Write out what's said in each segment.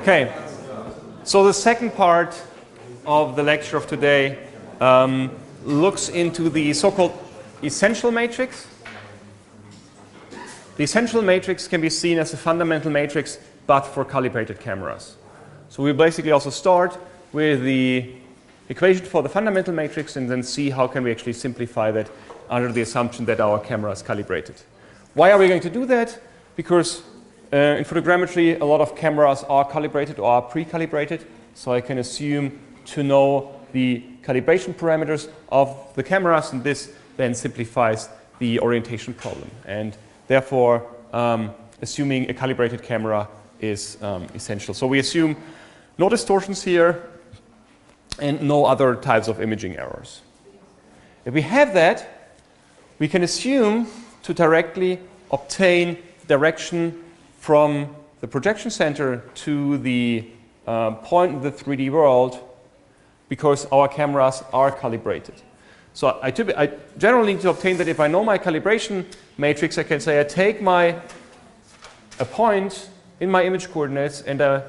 Okay, so the second part of the lecture of today looks into the so-called essential matrix. The essential matrix can be seen as a fundamental matrix, but for calibrated cameras. So we basically also start with the equation for the fundamental matrix and then see how can we actually simplify that under the assumption that our camera is calibrated. Why are we going to do that? Because in photogrammetry, a lot of cameras are calibrated or are pre-calibrated, so I can assume to know the calibration parameters of the cameras, and this then simplifies the orientation problem. And therefore, assuming a calibrated camera is essential. So we assume no distortions here and no other types of imaging errors. If we have that, we can assume to directly obtain direction from the projection center to the point in the 3D world because our cameras are calibrated. So I generally need to obtain that if I know my calibration matrix, I can say I take a point in my image coordinates and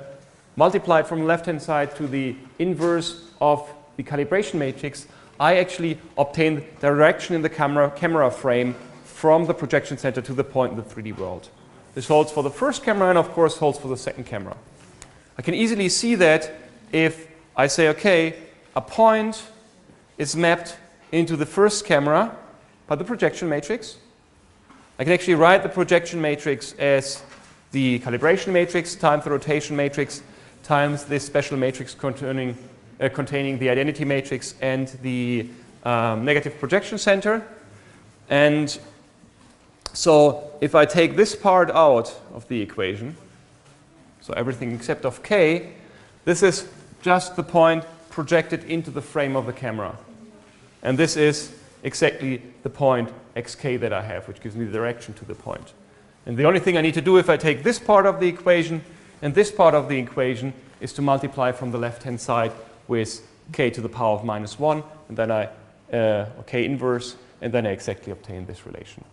multiply it from the left-hand side to the inverse of the calibration matrix. I actually obtain direction in the camera frame from the projection center to the point in the 3D world. This holds for the first camera and, of course, holds for the second camera. I can easily see that if I say, okay, a point is mapped into the first camera by the projection matrix. I can actually write the projection matrix as the calibration matrix times the rotation matrix times this special matrix containing the identity matrix and the negative projection center. And so if I take this part out of the equation, so everything except of k, this is just the point projected into the frame of the camera. And this is exactly the point xk that I have, which gives me the direction to the point. And the only thing I need to do if I take this part of the equation and this part of the equation is to multiply from the left-hand side with k to the power of -1, and then k inverse, and then I exactly obtain this relation.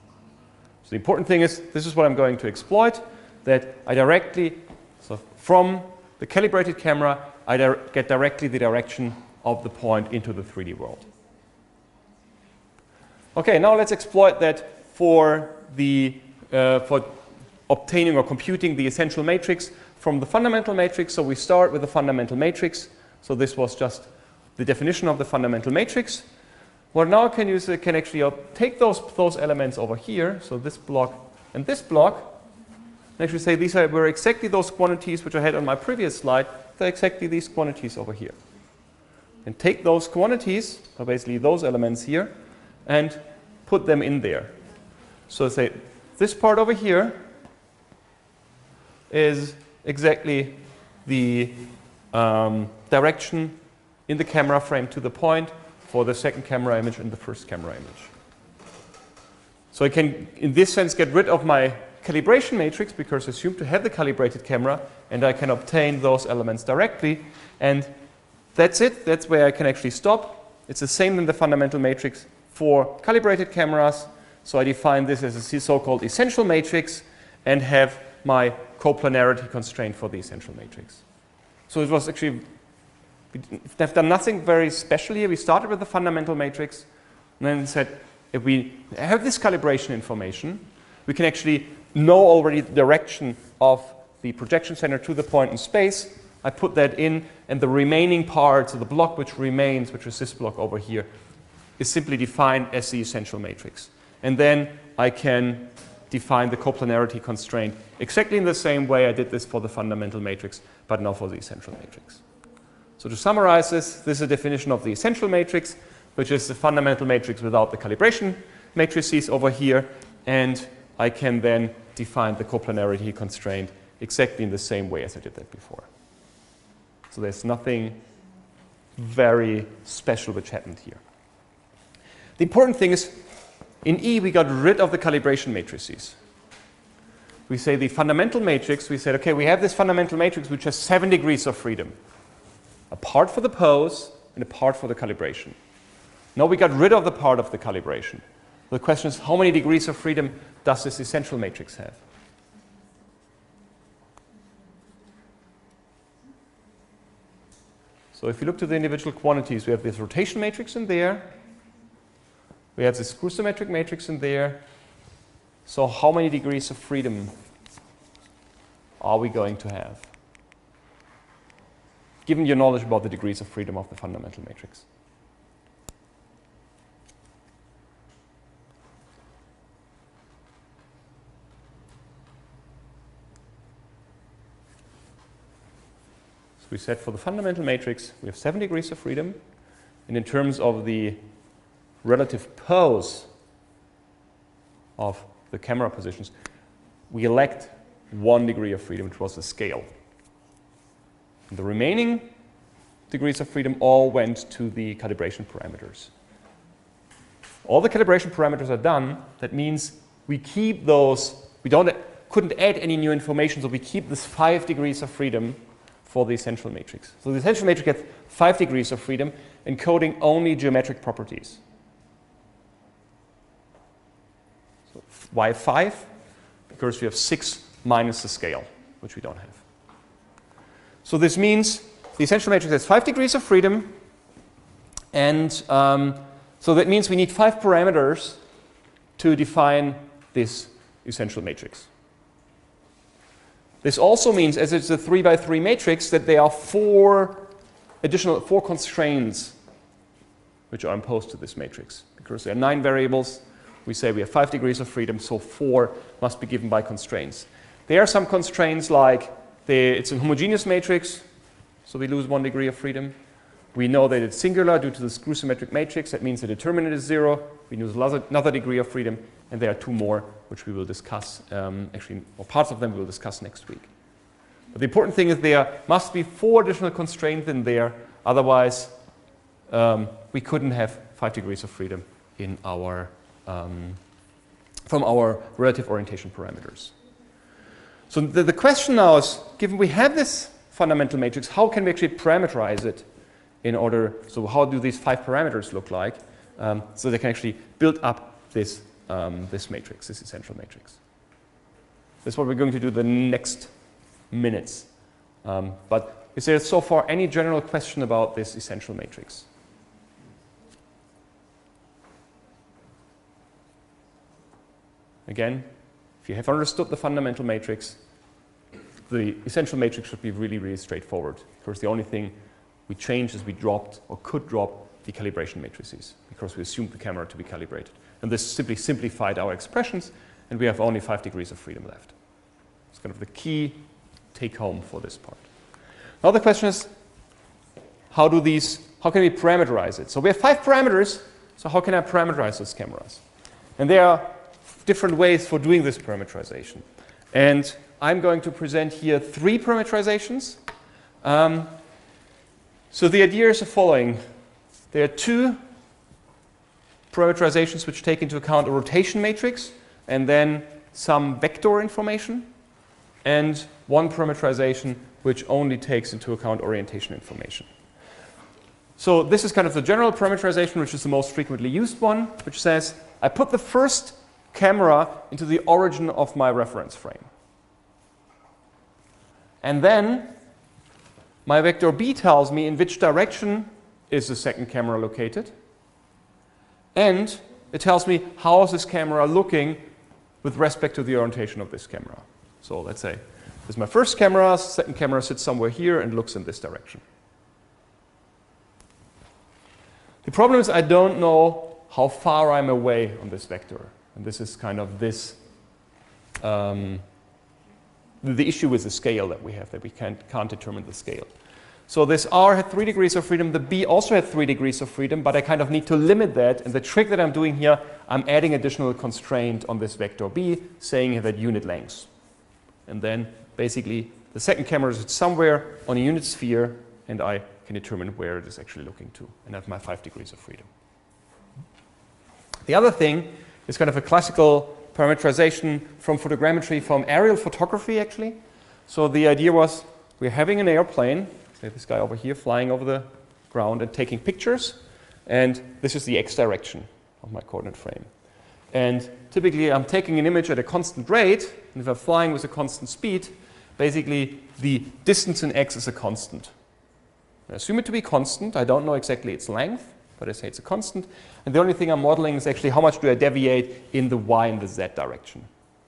So the important thing is, this is what I'm going to exploit, that I directly, so from the calibrated camera, I get directly the direction of the point into the 3D world. Okay, now let's exploit that for obtaining or computing the essential matrix from the fundamental matrix. So we start with the fundamental matrix. So this was just the definition of the fundamental matrix. What now I can use, I can actually take those elements over here, so this block and this block, and actually say these were exactly those quantities which I had on my previous slide. They're exactly these quantities over here. And take those quantities, or basically those elements here, and put them in there. So say this part over here is exactly the direction in the camera frame to the point for the second camera image and the first camera image. So I can, in this sense, get rid of my calibration matrix because I assume to have the calibrated camera, and I can obtain those elements directly. And that's it. That's where I can actually stop. It's the same in the fundamental matrix for calibrated cameras. So I define this as a so-called essential matrix and have my coplanarity constraint for the essential matrix. So it was actually, we've done nothing very special here. We started with the fundamental matrix and then said, if we have this calibration information, we can actually know already the direction of the projection center to the point in space. I put that in, and the remaining parts of the block which remains, which is this block over here, is simply defined as the essential matrix. And then I can define the coplanarity constraint exactly in the same way I did this for the fundamental matrix, but now for the essential matrix. So to summarize this is a definition of the essential matrix, which is the fundamental matrix without the calibration matrices over here, and I can then define the coplanarity constraint exactly in the same way as I did that before. So there's nothing very special which happened here. The important thing is, in E, we got rid of the calibration matrices. We say the fundamental matrix, we said, okay, we have this fundamental matrix which has 7 degrees of freedom. A part for the pose and a part for the calibration. Now we got rid of the part of the calibration. The question is, how many degrees of freedom does this essential matrix have? So if you look to the individual quantities, we have this rotation matrix in there. We have this screw-symmetric matrix in there. So how many degrees of freedom are we going to have, given your knowledge about the degrees of freedom of the fundamental matrix? So we said for the fundamental matrix, we have 7 degrees of freedom. And in terms of the relative pose of the camera positions, we elect 1 degree of freedom, which was the scale. And the remaining degrees of freedom all went to the calibration parameters. All the calibration parameters are done. That means we keep those. We couldn't add any new information, so we keep this 5 degrees of freedom for the essential matrix. So the essential matrix gets 5 degrees of freedom, encoding only geometric properties. So why 5? Because we have 6 minus the scale, which we don't have. So this means the essential matrix has 5 degrees of freedom, and so that means we need 5 parameters to define this essential matrix. This also means, as it's a 3 by 3 matrix, that there are 4 constraints which are imposed to this matrix. Because there are 9 variables, we say we have 5 degrees of freedom, so 4 must be given by constraints. There are some constraints like it's a homogeneous matrix, so we lose 1 degree of freedom. We know that it's singular due to the screw-symmetric matrix. That means the determinant is 0. We lose another degree of freedom. And there are 2 more, which we will discuss, or parts of them we will discuss next week. But the important thing is there must be 4 additional constraints in there. Otherwise, we couldn't have 5 degrees of freedom in our, from our relative orientation parameters. So the question now is, given we have this fundamental matrix, how can we actually parameterize it in order, so how do these 5 parameters look like, so they can actually build up this, this matrix, this essential matrix. This is what we're going to do the next minutes. But is there so far any general question about this essential matrix? Again, if you have understood the fundamental matrix, the essential matrix should be really, really straightforward. Because the only thing we changed is we dropped, or could drop, the calibration matrices, because we assumed the camera to be calibrated. And this simply simplified our expressions, and we have only 5 degrees of freedom left. It's kind of the key take-home for this part. Now the question is, how can we parameterize it? So we have 5 parameters, so how can I parameterize those cameras? And there are different ways for doing this parameterization. And I'm going to present here 3 parameterizations. So the idea is the following. There are 2 parameterizations which take into account a rotation matrix and then some vector information, and 1 parameterization which only takes into account orientation information. So this is kind of the general parameterization, which is the most frequently used one, which says I put the first camera into the origin of my reference frame. And then my vector B tells me in which direction is the second camera located. And it tells me how is this camera looking with respect to the orientation of this camera. So let's say this is my first camera, second camera sits somewhere here and looks in this direction. The problem is I don't know how far I'm away on this vector. And this is kind of this, the issue with the scale that we have, that we can't determine the scale. So this R had 3 degrees of freedom, the B also had 3 degrees of freedom, but I kind of need to limit that. And the trick that I'm doing here, I'm adding additional constraint on this vector B, saying that unit lengths. And then basically the second camera is somewhere on a unit sphere, and I can determine where it is actually looking to, and I have my 5 degrees of freedom. The other thing is kind of a classical parameterization from photogrammetry, from aerial photography actually. So the idea was we're having an airplane, say this guy over here flying over the ground and taking pictures, and this is the x direction of my coordinate frame. And typically I'm taking an image at a constant rate, and if I'm flying with a constant speed, basically the distance in x is a constant. I assume it to be constant. I don't know exactly its length, but I say it's a constant. And the only thing I'm modeling is actually how much do I deviate in the y and the z direction.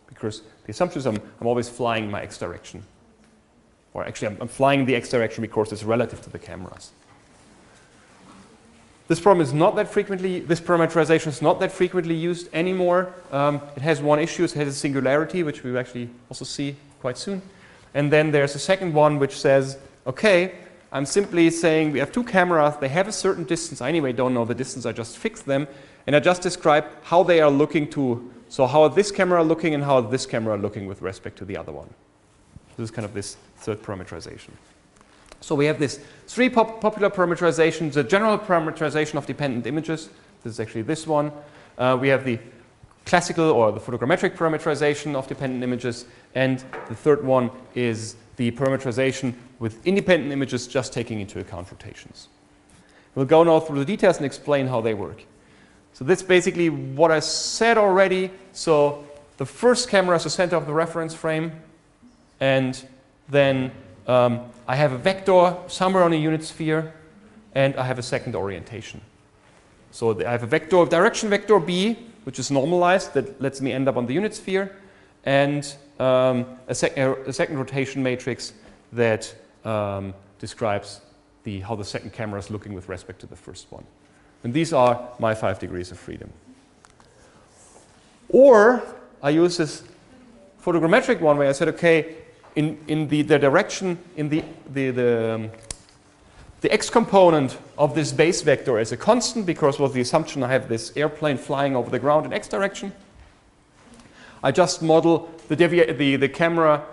Because the assumption is I'm always flying in my x direction. Or actually, I'm flying in the x direction because it's relative to the cameras. This problem is not that frequently, this parameterization is not that frequently used anymore. It has one issue, it has a singularity, which we will actually also see quite soon. And then there's a second one which says, okay, I'm simply saying we have two cameras, they have a certain distance. I anyway don't know the distance, I just fix them. And I just describe how they are looking to, so how this camera looking and how this camera looking with respect to the other one. This is kind of this third parameterization. So we have this three popular parameterizations, the general parameterization of dependent images. This is actually this one. We have the classical or the photogrammetric parameterization of dependent images. And the third one is the parameterization with independent images just taking into account rotations. We'll go now through the details and explain how they work. So that's basically what I said already. So the first camera is the center of the reference frame. And then I have a vector somewhere on a unit sphere, and I have a second orientation. So I have a vector of direction vector b, which is normalized, that lets me end up on the unit sphere, and a second rotation matrix that describes how the second camera is looking with respect to the first one. And these are my 5 degrees of freedom. Or I use this photogrammetric one where I said, okay, in the direction, in the x component of this base vector as a constant, because with the assumption I have this airplane flying over the ground in x direction. I just model the camera,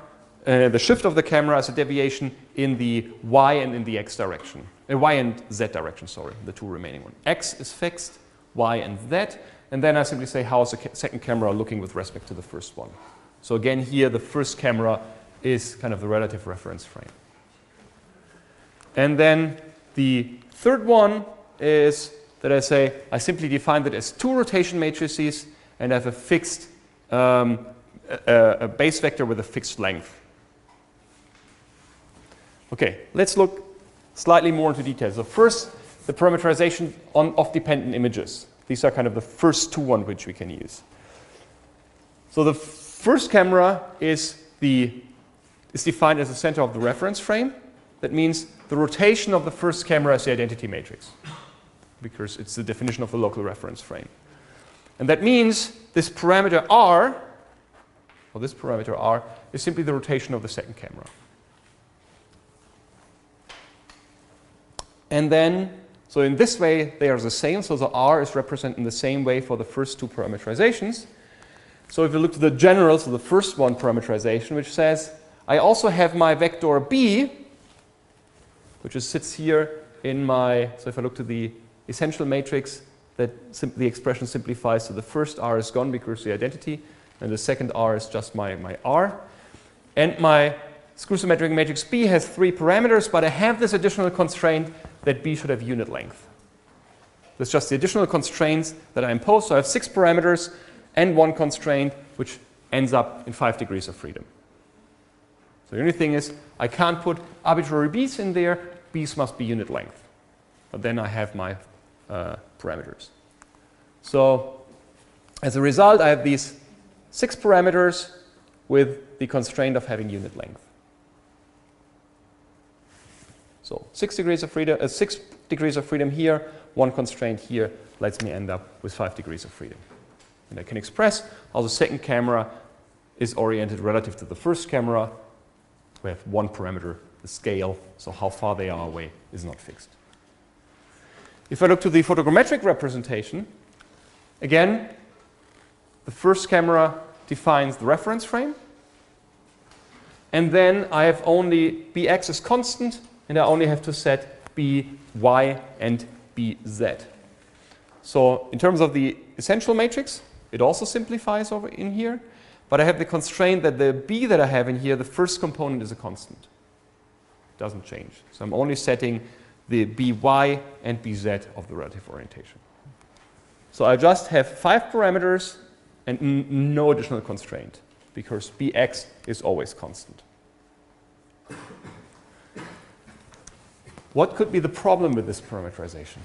the shift of the camera as a deviation in the y and in the x direction. Y and z direction, sorry, the two remaining ones. X is fixed, y and z, and then I simply say how is the second camera looking with respect to the first one. So again here the first camera is kind of the relative reference frame. And then the third one is that I say I simply define that as two rotation matrices and have a fixed a base vector with a fixed length. Okay, let's look slightly more into detail. So first, the parameterization of dependent images. These are kind of the first two ones which we can use. So the first camera is defined as the center of the reference frame. That means the rotation of the first camera is the identity matrix, because it's the definition of the local reference frame. And that means this parameter r, or this parameter r, is simply the rotation of the second camera. And then, so in this way, they are the same. So the r is represented in the same way for the first two parameterizations. So if you look to the general, so the first one parameterization, which says, I also have my vector b, which sits here in my, so if I look to the essential matrix, that the expression simplifies. So the first r is gone because the identity, and the second r is just my r. And my screw-symmetric matrix B has 3 parameters, but I have this additional constraint that B should have unit length. That's just the additional constraints that I impose. So I have 6 parameters and 1 constraint, which ends up in 5 degrees of freedom. So the only thing is, I can't put arbitrary B's in there. B's must be unit length. But then I have my parameters. So as a result, I have these 6 parameters with the constraint of having unit length. So 6 degrees of freedom here, 1 constraint here lets me end up with 5 degrees of freedom. And I can express how the second camera is oriented relative to the first camera. We have 1 parameter, the scale, so how far they are away is not fixed. If I look to the photogrammetric representation, again, the first camera defines the reference frame. And then I have only Bx is constant, and I only have to set By and Bz. So in terms of the essential matrix, it also simplifies over in here. But I have the constraint that the B that I have in here, the first component is a constant. It doesn't change. So I'm only setting the By and Bz of the relative orientation. So I just have 5 parameters and no additional constraint, because Bx is always constant. What could be the problem with this parameterization?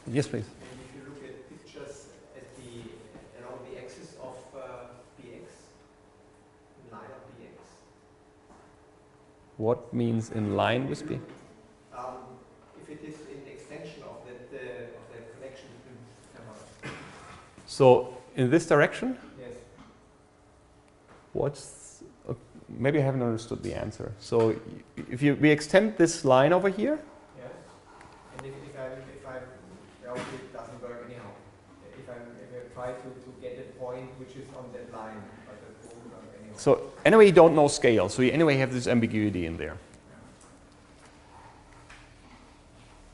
Yes, please. And if you look at pictures around the axis of Bx, in line of Bx. What means in line with B? If it is in extension of the connection between cameras. So in this direction? Yes. What's maybe I haven't understood the answer. So if we extend this line over here. Yes. And if I well, it doesn't work anyhow. If I try to get a point which is on that line, but it won't work anyhow. So anyway, you don't know scale. So you anyway have this ambiguity in there.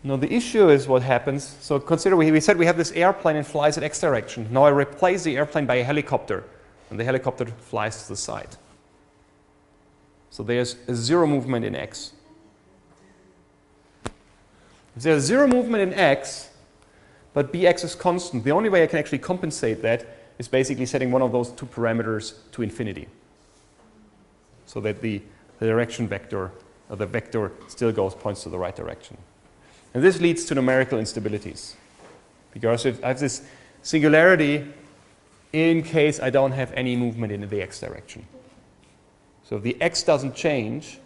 Now the issue is what happens. So consider we said we have this airplane and flies in x direction. Now I replace the airplane by a helicopter, and the helicopter flies to the side. So there's a zero movement in x. If there's zero movement in x, but bx is constant, the only way I can actually compensate that is basically setting one of those two parameters to infinity, so that the direction vector, or the vector still points to the right direction. And this leads to numerical instabilities, because if I have this singularity in case I don't have any movement in the x direction. So if the x doesn't change,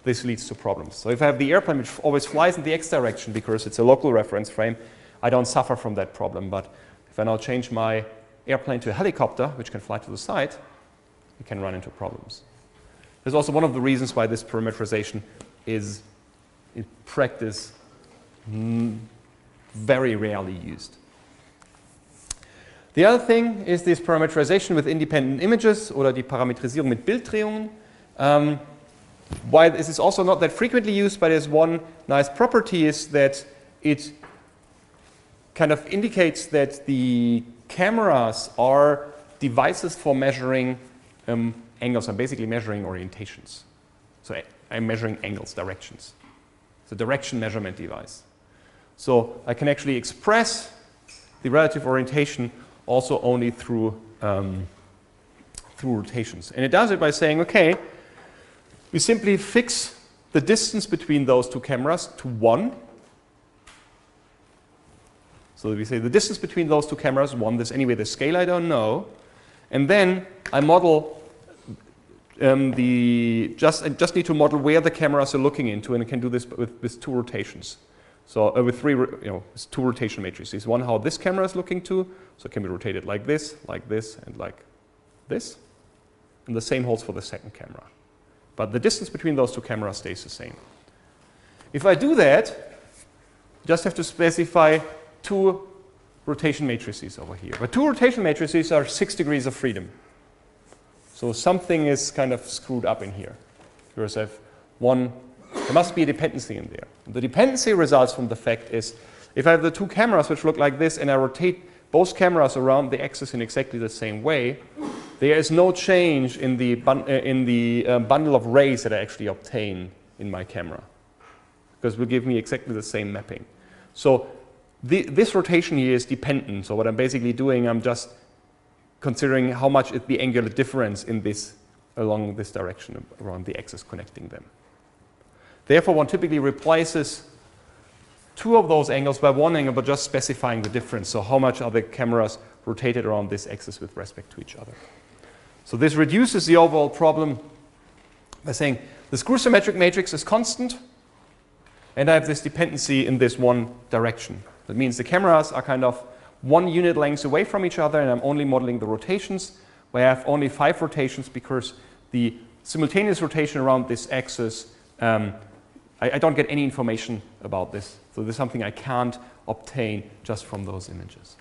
this leads to problems. So if I have the airplane which always flies in the x direction because it's a local reference frame, I don't suffer from that problem. But if I now change my airplane to a helicopter, which can fly to the side, you can run into problems. There's also one of the reasons why this parameterization is, in practice, very rarely used. The other thing is this parameterization with independent images, oder die Parametrisierung mit Bilddrehungen. Why this is also not that frequently used, but there's one nice property is that it kind of indicates that the cameras are devices for measuring angles. I'm basically measuring orientations. So I'm measuring angles, directions. It's a direction measurement device. So I can actually express the relative orientation also only through rotations. And it does it by saying, okay, we simply fix the distance between those two cameras to 1. So we say the distance between those two cameras, 1. There's anyway the scale I don't know. And then I model I just need to model where the cameras are looking into, and I can do this with two rotations. So with with two rotation matrices. One, how this camera is looking to, so it can be rotated like this, and like this. And the same holds for the second camera. But the distance between those two cameras stays the same. If I do that, I just have to specify two rotation matrices over here. But two rotation matrices are 6 degrees of freedom. So something is kind of screwed up in here. Because there must be a dependency in there. The dependency results from the fact is, if I have the two cameras which look like this and I rotate both cameras around the axis in exactly the same way, there is no change in the bundle of rays that I actually obtain in my camera, because it will give me exactly the same mapping. So this rotation here is dependent. So what I'm basically doing, I'm just considering how much is the angular difference in this along this direction around the axis connecting them. Therefore, one typically replaces two of those angles by one angle, but just specifying the difference. So how much are the cameras rotated around this axis with respect to each other? So this reduces the overall problem by saying the screw symmetric matrix is constant, and I have this dependency in this one direction. That means the cameras are kind of 1 unit length away from each other, and I'm only modeling the rotations, where I have only 5 rotations because the simultaneous rotation around this axis, I don't get any information about this. So this is something I can't obtain just from those images,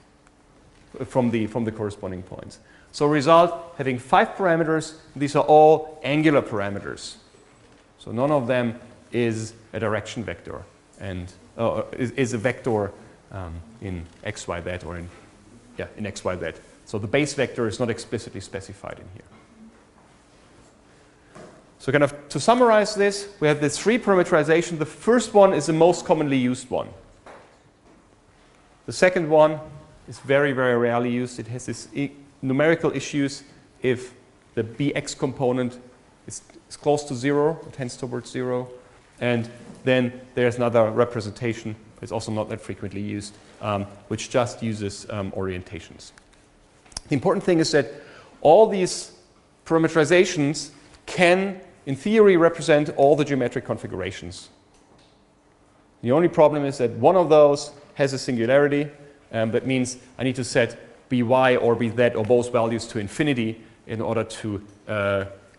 from the corresponding points. So result, having 5 parameters, these are all angular parameters. So none of them is a direction vector, and is a vector in x, y, z, or in x, y, z. So the base vector is not explicitly specified in here. So kind of to summarize this, we have this 3 parameterization. The first one is the most commonly used one. The second one is very, very rarely used. It has this numerical issues if the bx component is close to 0, it tends towards 0. And then there's another representation, it's also not that frequently used, which just uses orientations. The important thing is that all these parameterizations can, in theory, represent all the geometric configurations. The only problem is that one of those has a singularity. That means I need to set by or bz or both values to infinity in order to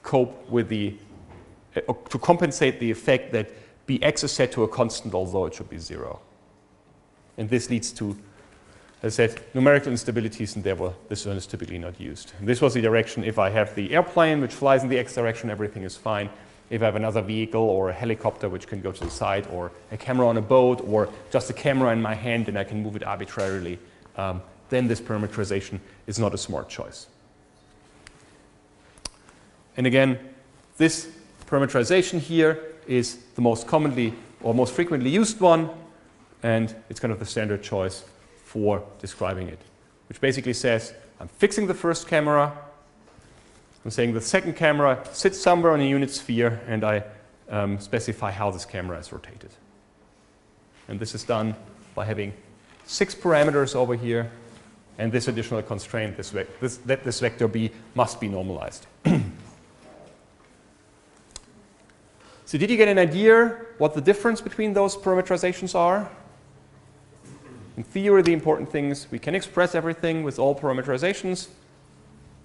cope with to compensate the effect that bx is set to a constant, although it should be 0. And this leads to, as I said, numerical instabilities, and therefore this one is typically not used. And this was the direction if I have the airplane which flies in the x direction, everything is fine. If I have another vehicle or a helicopter which can go to the side, or a camera on a boat, or just a camera in my hand and I can move it arbitrarily, then this parameterization is not a smart choice. And again, this parameterization here is the most commonly or most frequently used one, and it's kind of the standard choice for describing it, which basically says I'm fixing the first camera, I'm saying the second camera sits somewhere on a unit sphere, and I specify how this camera is rotated. And this is done by having 6 parameters over here, and this additional constraint, that this vector b must be normalized. So did you get an idea what the difference between those parameterizations are? In theory, the important thing is we can express everything with all parameterizations.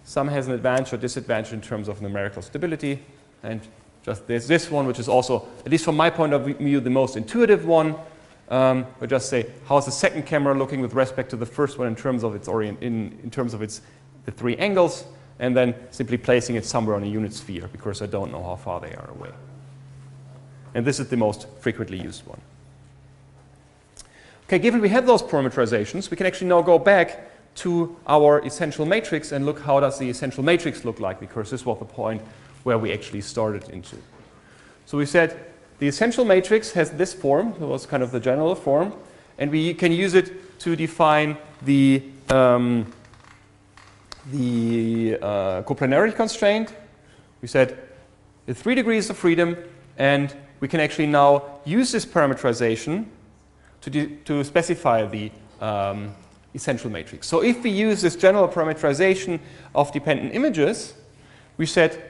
Some has an advantage or disadvantage in terms of numerical stability. And just there's this one, which is also, at least from my point of view, the most intuitive one. We just say, how's the second camera looking with respect to the first one in terms of its the 3 angles, and then simply placing it somewhere on a unit sphere, because I don't know how far they are away. And this is the most frequently used one. Okay, given we have those parameterizations, we can actually now go back to our essential matrix and look how does the essential matrix look like, because this was the point where we actually started into. So we said the essential matrix has this form, it was kind of the general form, and we can use it to define the coplanarity constraint. We said the 3 degrees of freedom, and we can actually now use this parameterization to specify the essential matrix. So if we use this general parameterization of dependent images, we said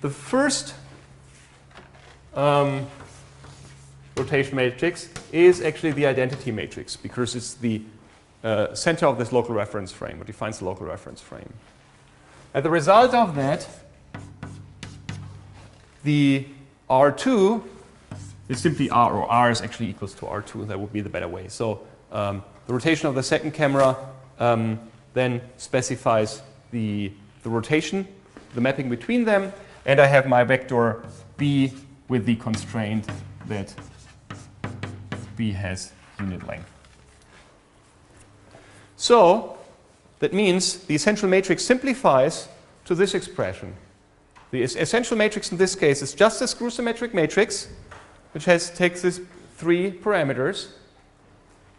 the first rotation matrix is actually the identity matrix, because it's the center of this local reference frame, or defines the local reference frame. As a result of that, the R2 is simply R, or R is actually equals to R2. That would be the better way. So the rotation of the second camera then specifies the rotation, the mapping between them, and I have my vector B with the constraint that B has unit length. So that means the essential matrix simplifies to this expression. The essential matrix in this case is just a screw-symmetric matrix, which takes these 3 parameters,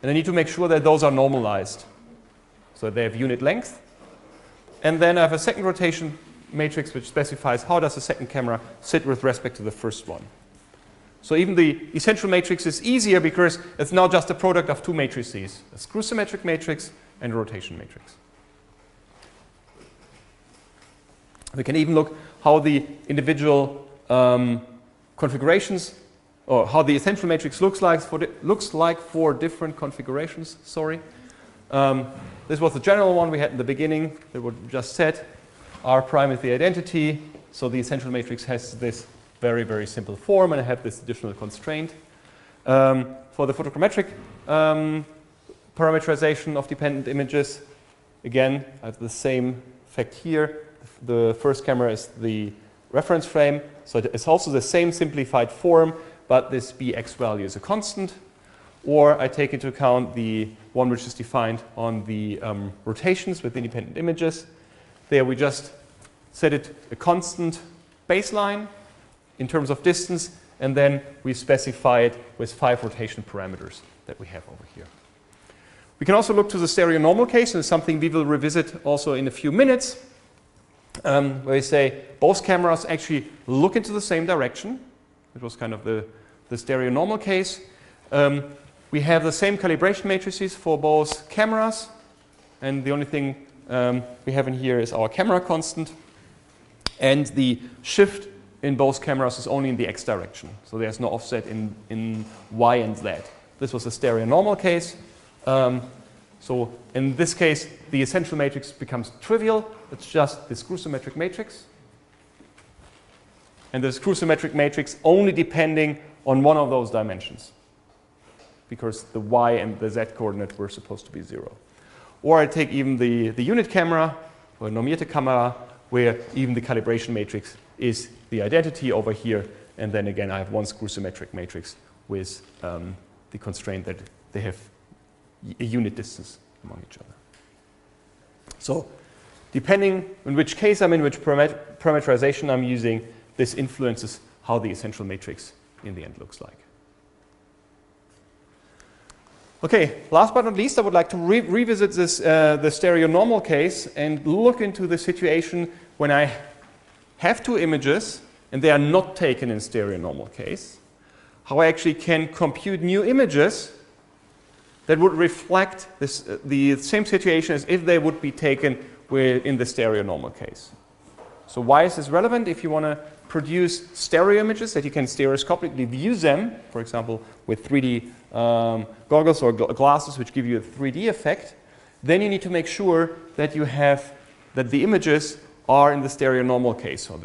and I need to make sure that those are normalized, so they have unit length. And then I have a second rotation matrix which specifies how does the second camera sit with respect to the first one. So even the essential matrix is easier because it's now just a product of 2 matrices, a screw-symmetric matrix and a rotation matrix. We can even look how the individual configurations, or how the essential matrix looks like for different configurations. Sorry. This was the general one we had in the beginning that we just said. R prime is the identity. So the essential matrix has this very, very simple form, and I have this additional constraint. For the photogrammetric parameterization of dependent images, again, I have the same effect here. The first camera is the reference frame, so it's also the same simplified form, but this bx value is a constant. Or I take into account the one which is defined on the rotations with independent images. There we just set it a constant baseline in terms of distance, and then we specify it with 5 rotation parameters that we have over here. We can also look to the stereo normal case, and it's something we will revisit also in a few minutes. where we say both cameras actually look into the same direction. It was kind of the stereo normal case. We have the same calibration matrices for both cameras, and the only thing we have in here is our camera constant, and the shift in both cameras is only in the x direction, so there's no offset in y and z. This was a stereo normal case. So in this case, the essential matrix becomes trivial. It's just this screw-symmetric matrix. And the screw-symmetric matrix only depending on one of those dimensions, because the y and the z coordinate were supposed to be 0. Or I take even the unit camera, or normierte Kamera, where even the calibration matrix is the identity over here. And then again, I have one screw-symmetric matrix with the constraint that they have a unit distance among each other. So depending on which case I'm in, which parameterization I'm using, this influences how the essential matrix in the end looks like. Okay, last but not least, I would like to revisit this, the stereo normal case and look into the situation when I have two images and they are not taken in stereo normal case. How I actually can compute new images that would reflect this, the same situation as if they would be taken in the stereo normal case. So why is this relevant? If you want to produce stereo images that you can stereoscopically view them, for example, with 3D goggles or glasses which give you a 3D effect, then you need to make sure that you have, that the images are in the stereo normal case. So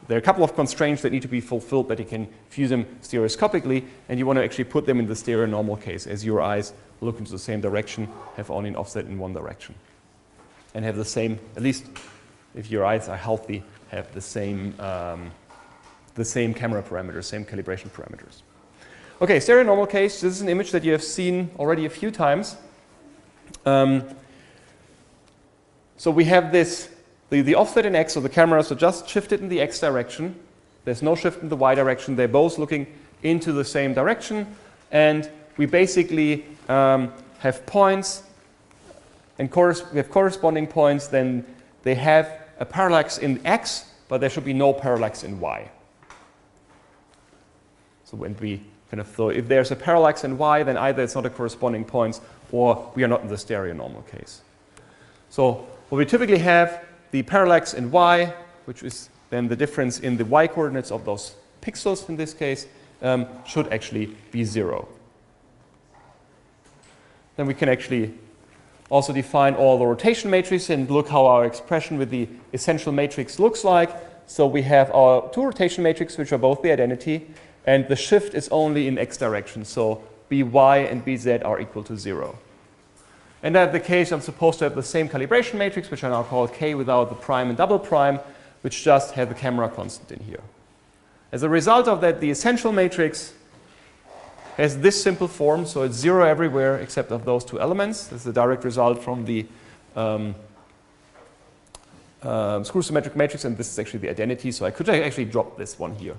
there are a couple of constraints that need to be fulfilled that you can view them stereoscopically, and you want to actually put them in the stereo normal case as your eyes look into the same direction, have only an offset in one direction, and have the same, at least if your eyes are healthy, have the same camera parameters, same calibration parameters. Okay, stereo normal case, this is an image that you have seen already a few times. So we have this, the offset in x, so the cameras are just shifted in the x direction. There's no shift in the y direction. They're both looking into the same direction. And we basically have points, and we have corresponding points. Then they have a parallax in x, but there should be no parallax in y. So when we so if there's a parallax in y, then either it's not a corresponding point or we are not in the stereo normal case. So what we typically have, the parallax in y, which is then the difference in the y coordinates of those pixels in this case, should actually be 0. Then we can actually also define all the rotation matrices and look how our expression with the essential matrix looks like. So we have our two rotation matrices, which are both the identity, and the shift is only in x direction. So by and bz are equal to 0. And in the case, I'm supposed to have the same calibration matrix, which I now call k without the prime and double prime, which just have the camera constant in here. As a result of that, the essential matrix has this simple form, so it's 0 everywhere except of those two elements. This is the direct result from the screw-symmetric matrix, and this is actually the identity, so I could actually drop this one here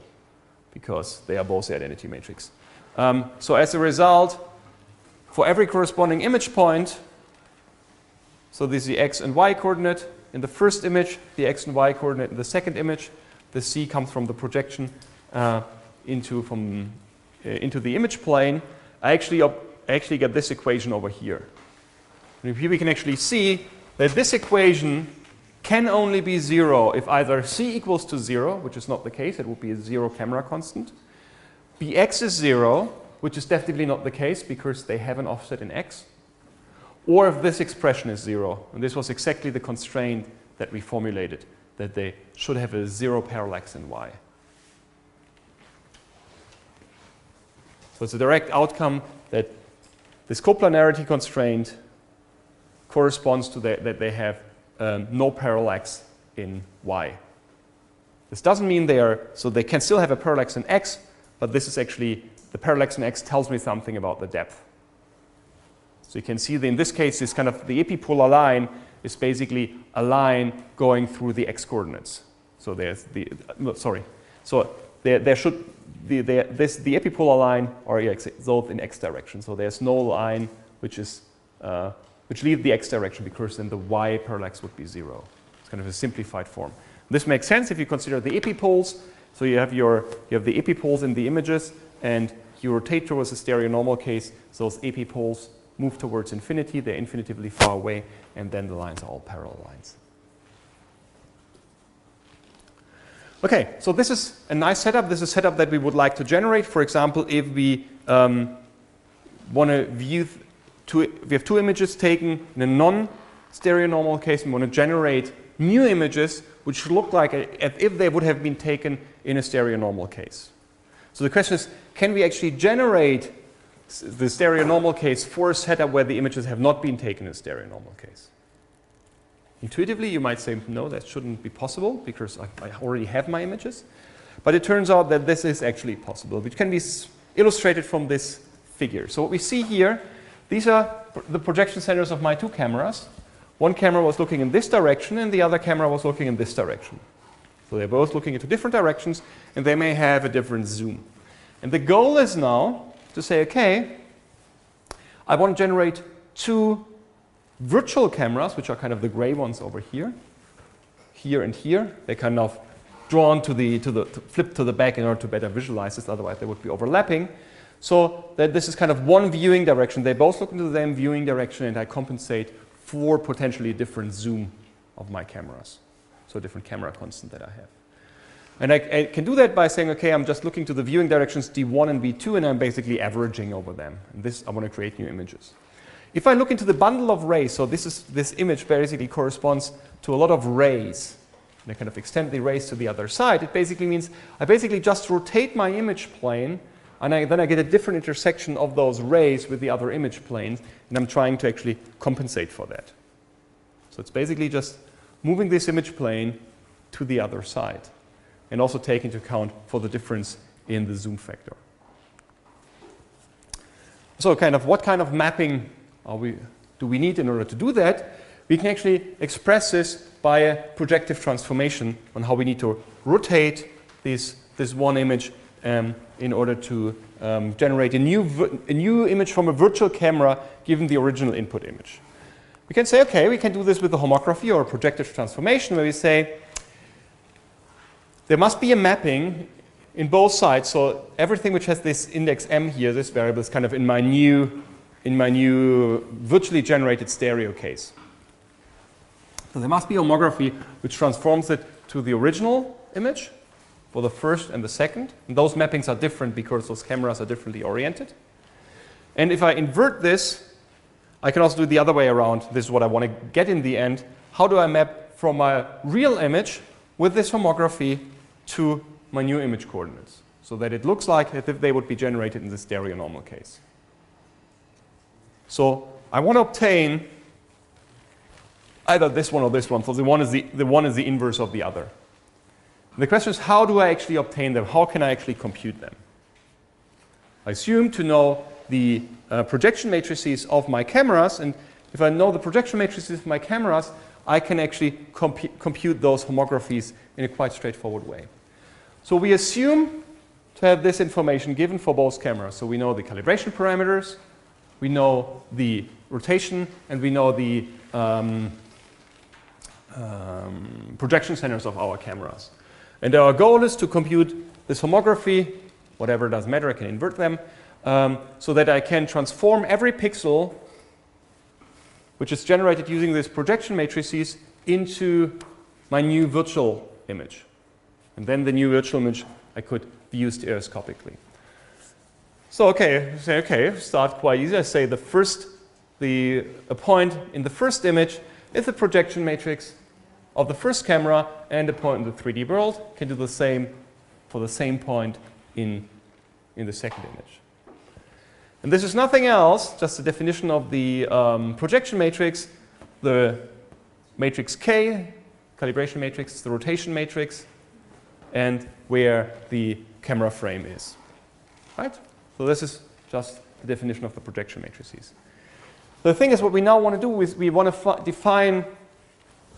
because they are both the identity matrix. So as a result, for every corresponding image point, so this is the x and y coordinate in the first image, the x and y coordinate in the second image. The c comes from the projection into the image plane. I actually get this equation over here. And here we can actually see that this equation can only be 0 if either c equals to 0, which is not the case, it would be a 0 camera constant. Bx is 0, which is definitely not the case because they have an offset in x. Or if this expression is 0, and this was exactly the constraint that we formulated, that they should have a 0 parallax in y. So it's a direct outcome that this coplanarity constraint corresponds to that they have no parallax in y. This doesn't mean so they can still have a parallax in x, but this is actually, the parallax in x tells me something about the depth. So you can see that in this case, this kind of, the epipolar line is basically a line going through the x coordinates. So there's the, so there should, the epipolar line are both in x direction. So there's no line which leaves the x direction because then the y parallax would be 0. It's kind of a simplified form. This makes sense if you consider the epipoles. So you have the epipoles in the images, and you rotate towards the stereo normal case. So those epipoles move towards infinity. They're infinitively far away, and then the lines are all parallel lines. Okay, so this is a nice setup. This is a setup that we would like to generate. For example, if we want to view, we have two images taken in a non-stereo normal case, and we want to generate new images which look like as if they would have been taken in a stereo normal case. So the question is, can we actually generate the stereo normal case for a setup where the images have not been taken in a stereo normal case? Intuitively, you might say, no, that shouldn't be possible because I already have my images. But it turns out that this is actually possible, which can be illustrated from this figure. So what we see here, these are the projection centers of my two cameras. One camera was looking in this direction, and the other camera was looking in this direction. So they're both looking into different directions, and they may have a different zoom. And the goal is now to say, okay, I want to generate two virtual cameras, which are kind of the gray ones over here, here and here. They're kind of drawn flipped to the back in order to better visualize this, otherwise they would be overlapping. So that this is kind of one viewing direction. They both look into the same viewing direction, and I compensate for potentially a different zoom of my cameras. So a different camera constant that I have. And I can do that by saying, okay, I'm just looking to the viewing directions D1 and V2, and I'm basically averaging over them. And this, I want to create new images. If I look into the bundle of rays, so this image basically corresponds to a lot of rays, and I kind of extend the rays to the other side, it basically means I basically just rotate my image plane, and then I get a different intersection of those rays with the other image planes, and I'm trying to actually compensate for that. So it's basically just moving this image plane to the other side, and also take into account for the difference in the zoom factor. So what kind of mapping do we need in order to do that? We can actually express this by a projective transformation on how we need to rotate this one image in order to generate a new image from a virtual camera given the original input image. We can say, okay, we can do this with a homography or a projective transformation where we say there must be a mapping in both sides. So everything which has this index m here, this variable, is kind of in my new virtually generated stereo case. So there must be a homography which transforms it to the original image for the first and the second. And those mappings are different because those cameras are differently oriented. And if I invert this, I can also do it the other way around. This is what I want to get in the end. How do I map from my real image with this homography to my new image coordinates, so that it looks like as if they would be generated in the stereo normal case. So I want to obtain either this one or this one. So the one is the inverse of the other. And the question is, how do I actually obtain them? How can I actually compute them? I assume to know the projection matrices of my cameras, and if I know the projection matrices of my cameras, I can actually compute those homographies in a quite straightforward way. So we assume to have this information given for both cameras. So we know the calibration parameters, we know the rotation, and we know the projection centers of our cameras. And our goal is to compute this homography, whatever doesn't matter, I can invert them, so that I can transform every pixel which is generated using these projection matrices into my new virtual image. And then the new virtual image I could view stereoscopically. So start quite easy. I say a point in the first image is the projection matrix of the first camera, and a point in the 3D world. Can do the same for the same point in the second image. And this is nothing else, just a definition of the projection matrix, the matrix K, calibration matrix, the rotation matrix, and where the camera frame is. Right? So this is just the definition of the projection matrices. The thing is, what we now want to do is we want to define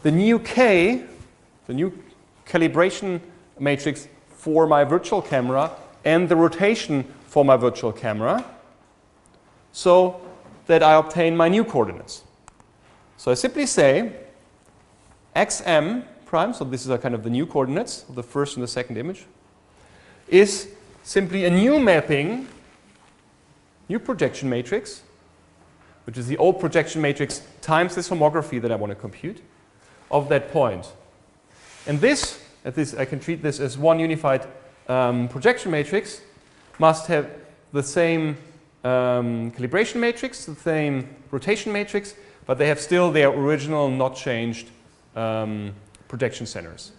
the new K, the new calibration matrix for my virtual camera, and the rotation for my virtual camera, so that I obtain my new coordinates. So I simply say xm prime, so this is kind of the new coordinates of the first and the second image, is simply a new mapping, new projection matrix, which is the old projection matrix times this homography that I want to compute, of that point. And this, I can treat this as one unified projection matrix, must have the same calibration matrix, the same rotation matrix, but they have still their original, not changed projection centers.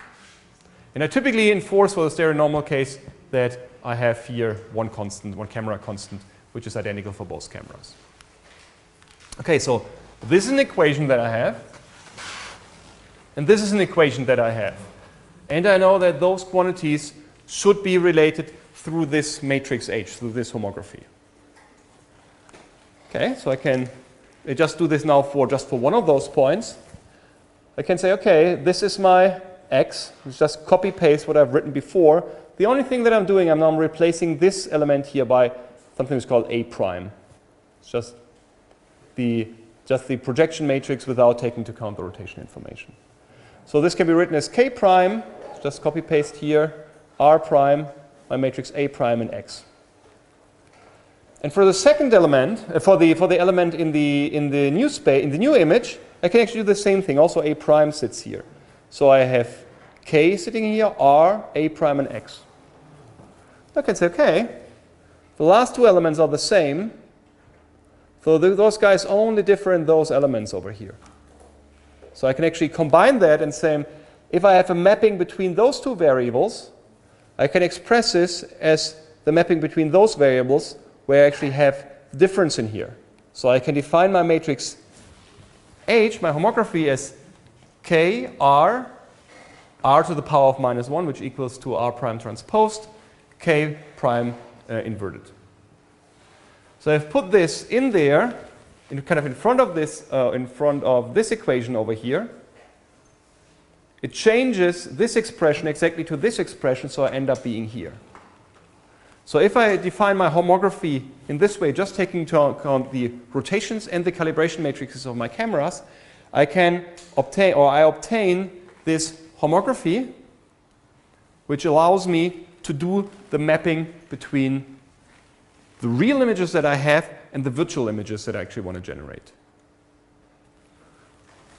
And I typically enforce for the stereonormal case that I have here one constant, one camera constant, which is identical for both cameras. Okay, so this is an equation that I have, and this is an equation that I have. And I know that those quantities should be related through this matrix H, through this homography. Okay, so I can just do this now just for one of those points. I can say, okay, this is my x, just copy paste what I've written before. The only thing that I'm doing, I'm now replacing this element here by something that's called A prime. It's just the projection matrix without taking into account the rotation information. So this can be written as K prime, just copy paste here, R prime, my matrix A prime and X. And for the second element, for the element in the new space, in the new image, I can actually do the same thing. Also A prime sits here. So I have K sitting here, R, A prime and X. I can say, okay, the last two elements are the same. So those guys only differ in those elements over here. So I can actually combine that and say, if I have a mapping between those two variables, I can express this as the mapping between those variables where I actually have difference in here. So I can define my matrix H, my homography, as K, R to the power of -1, which equals to R prime transposed, K prime inverted. So I've put this in there, kind of in front of this equation over here. It changes this expression exactly to this expression, so I end up being here. So if I define my homography in this way, just taking into account the rotations and the calibration matrices of my cameras, I can obtain, or I obtain this homography, which allows me to do the mapping between the real images that I have and the virtual images that I actually want to generate.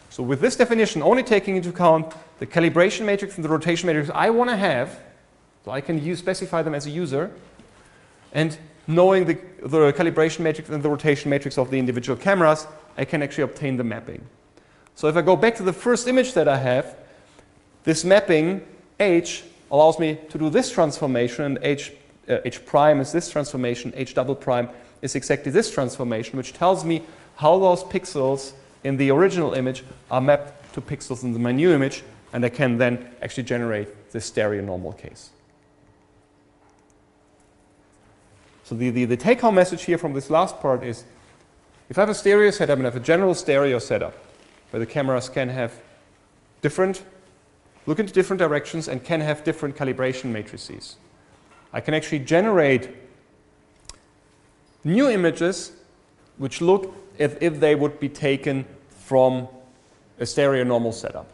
So with this definition, only taking into account the calibration matrix and the rotation matrix I want to have, so I can specify them as a user, and knowing the calibration matrix and the rotation matrix of the individual cameras, I can actually obtain the mapping. So if I go back to the first image that I have, this mapping H allows me to do this transformation, and H prime is this transformation, H double prime is exactly this transformation, which tells me how those pixels in the original image are mapped to pixels in my new image, and I can then actually generate this stereo normal case. So the take-home message here from this last part is, if I have a stereo setup and I have a general stereo setup, where the cameras can have look into different directions and can have different calibration matrices, I can actually generate new images which look as if they would be taken from a stereo normal setup.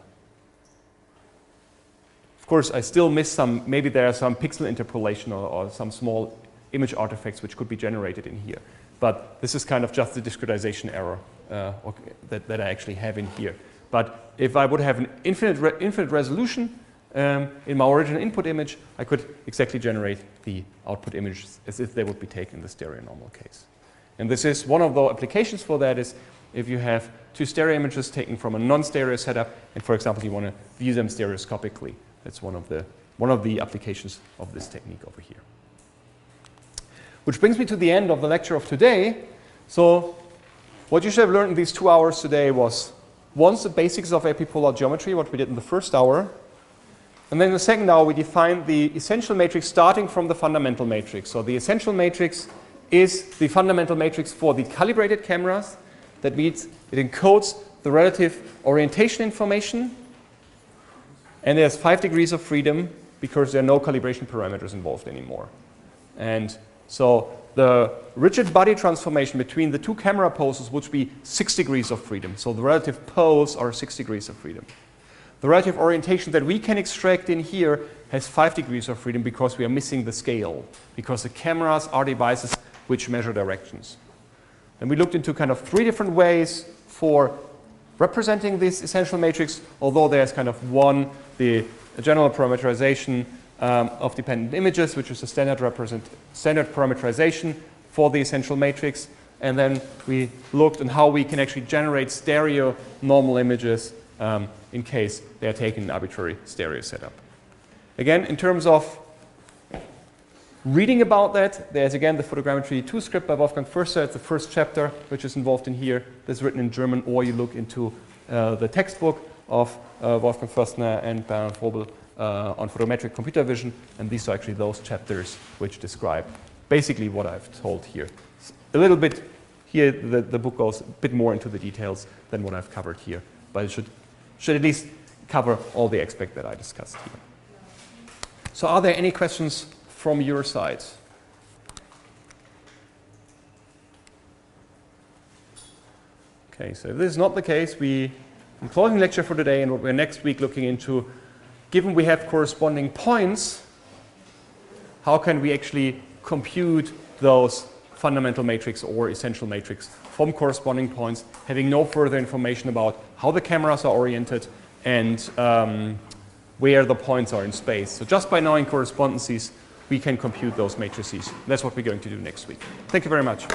Of course, I still miss some, maybe there are some pixel interpolation or some small image artifacts which could be generated in here. But this is kind of just the discretization error that I actually have in here. But if I would have an infinite resolution in my original input image, I could exactly generate the output images as if they would be taken in the stereo normal case. And this is one of the applications for that is if you have two stereo images taken from a non-stereo setup, and for example, you want to view them stereoscopically. That's one of the applications of this technique over here. Which brings me to the end of the lecture of today. So what you should have learned in these 2 hours today was, once the basics of epipolar geometry, what we did in the first hour, and then in the second hour we defined the essential matrix starting from the fundamental matrix. So the essential matrix is the fundamental matrix for the calibrated cameras. That means it encodes the relative orientation information, and there's 5 degrees of freedom because there are no calibration parameters involved anymore. And so the rigid body transformation between the two camera poses would be 6 degrees of freedom. So the relative pose are 6 degrees of freedom. The relative orientation that we can extract in here has 5 degrees of freedom because we are missing the scale, because the cameras are devices which measure directions. And we looked into kind of 3 different ways for representing this essential matrix, although there's kind of one, the general parameterization of dependent images, which is a standard parameterization for the essential matrix. And then we looked on how we can actually generate stereo normal images in case they are taken in arbitrary stereo setup. Again, in terms of reading about that, there's again the Photogrammetry II script by Wolfgang Förstner. It's the first chapter which is involved in here. That's written in German, or you look into the textbook of Wolfgang Förstner and Burgard and Wrobel on Photogrammetric Computer Vision, and these are actually those chapters which describe basically what I've told here. A little bit here, the book goes a bit more into the details than what I've covered here, but it should at least cover all the aspects that I discussed here. So are there any questions from your side? Okay, so if this is not the case, I'm closing lecture for today, and what we're next week looking into, given we have corresponding points, how can we actually compute those fundamental matrix or essential matrix from corresponding points, having no further information about how the cameras are oriented and where the points are in space. So just by knowing correspondences, we can compute those matrices. That's what we're going to do next week. Thank you very much.